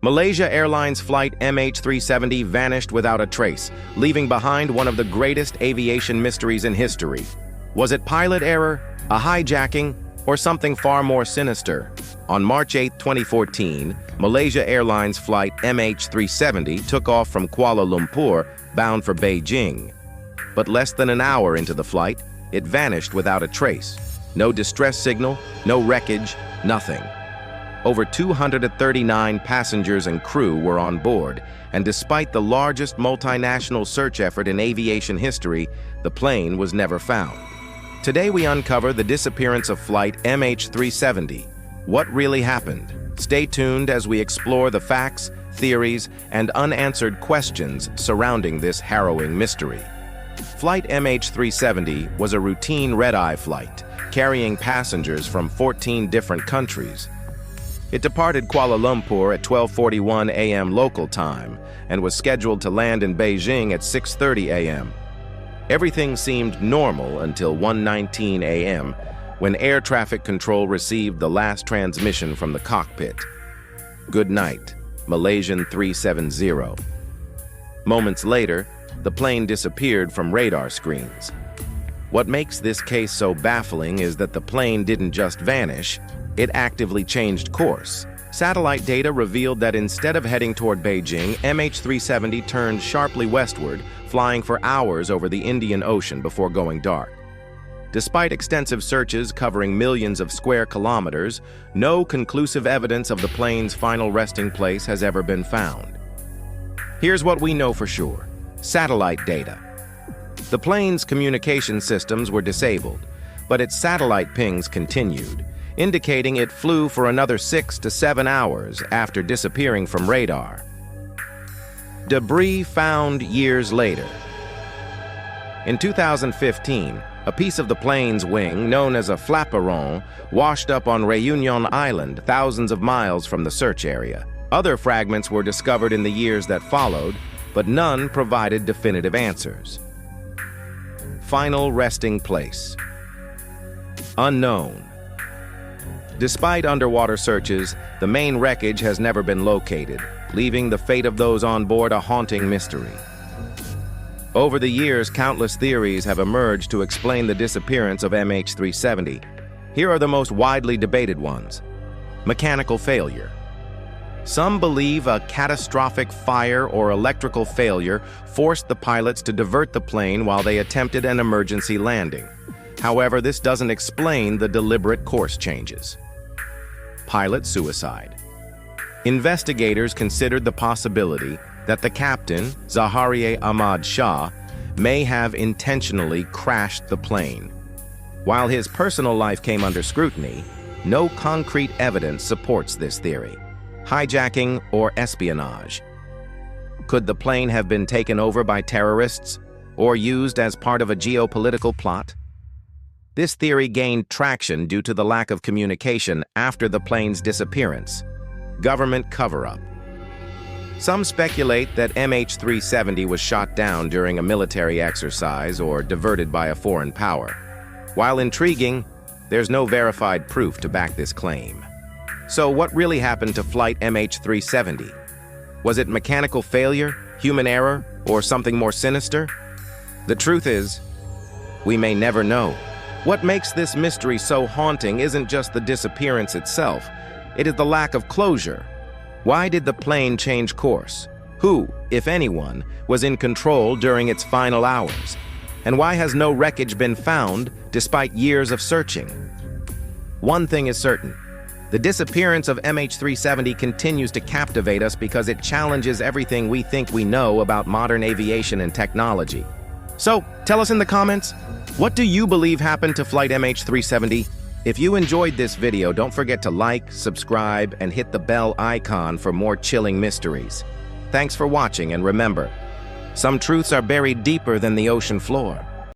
Malaysia Airlines Flight MH370 vanished without a trace, leaving behind one of the greatest aviation mysteries in history. Was it pilot error, a hijacking, or something far more sinister? On March 8, 2014, Malaysia Airlines Flight MH370 took off from Kuala Lumpur, bound for Beijing. But less than an hour into the flight, it vanished without a trace. No distress signal, no wreckage, nothing. Over 239 passengers and crew were on board, and despite the largest multinational search effort in aviation history, the plane was never found. Today we uncover the disappearance of Flight MH370. What really happened? Stay tuned as we explore the facts, theories, and unanswered questions surrounding this harrowing mystery. Flight MH370 was a routine red-eye flight, carrying passengers from 14 different countries. It departed Kuala Lumpur at 12:41 a.m. local time and was scheduled to land in Beijing at 6:30 a.m. Everything seemed normal until 1:19 a.m. when air traffic control received the last transmission from the cockpit. Good night, Malaysian 370. Moments later, the plane disappeared from radar screens. What makes this case so baffling is that the plane didn't just vanish, it actively changed course. Satellite data revealed that instead of heading toward Beijing, MH370 turned sharply westward, flying for hours over the Indian Ocean before going dark. Despite extensive searches covering millions of square kilometers, no conclusive evidence of the plane's final resting place has ever been found. Here's what we know for sure. Satellite data. The plane's communication systems were disabled, but its satellite pings continued, indicating it flew for another 6 to 7 hours after disappearing from radar. Debris found years later. In 2015, a piece of the plane's wing, known as a flaperon, washed up on Réunion Island, thousands of miles from the search area. Other fragments were discovered in the years that followed, but none provided definitive answers. Final resting place. Unknown. Despite underwater searches, the main wreckage has never been located, leaving the fate of those on board a haunting mystery. Over the years, countless theories have emerged to explain the disappearance of MH370. Here are the most widely debated ones. Mechanical failure. Some believe a catastrophic fire or electrical failure forced the pilots to divert the plane while they attempted an emergency landing. However, this doesn't explain the deliberate course changes. Pilot suicide. Investigators considered the possibility that the captain, Zaharieh Ahmad Shah, may have intentionally crashed the plane. While his personal life came under scrutiny, no concrete evidence supports this theory. Hijacking or espionage. Could the plane have been taken over by terrorists or used as part of a geopolitical plot? This theory gained traction due to the lack of communication after the plane's disappearance. Government cover-up. Some speculate that MH370 was shot down during a military exercise or diverted by a foreign power. While intriguing, there's no verified proof to back this claim. So what really happened to Flight MH370? Was it mechanical failure, human error, or something more sinister? The truth is, we may never know. What makes this mystery so haunting isn't just the disappearance itself, it is the lack of closure. Why did the plane change course? Who, if anyone, was in control during its final hours? And why has no wreckage been found despite years of searching? One thing is certain. The disappearance of MH370 continues to captivate us because it challenges everything we think we know about modern aviation and technology. So, tell us in the comments, what do you believe happened to Flight MH370? If you enjoyed this video, don't forget to like, subscribe, and hit the bell icon for more chilling mysteries. Thanks for watching, and remember, some truths are buried deeper than the ocean floor.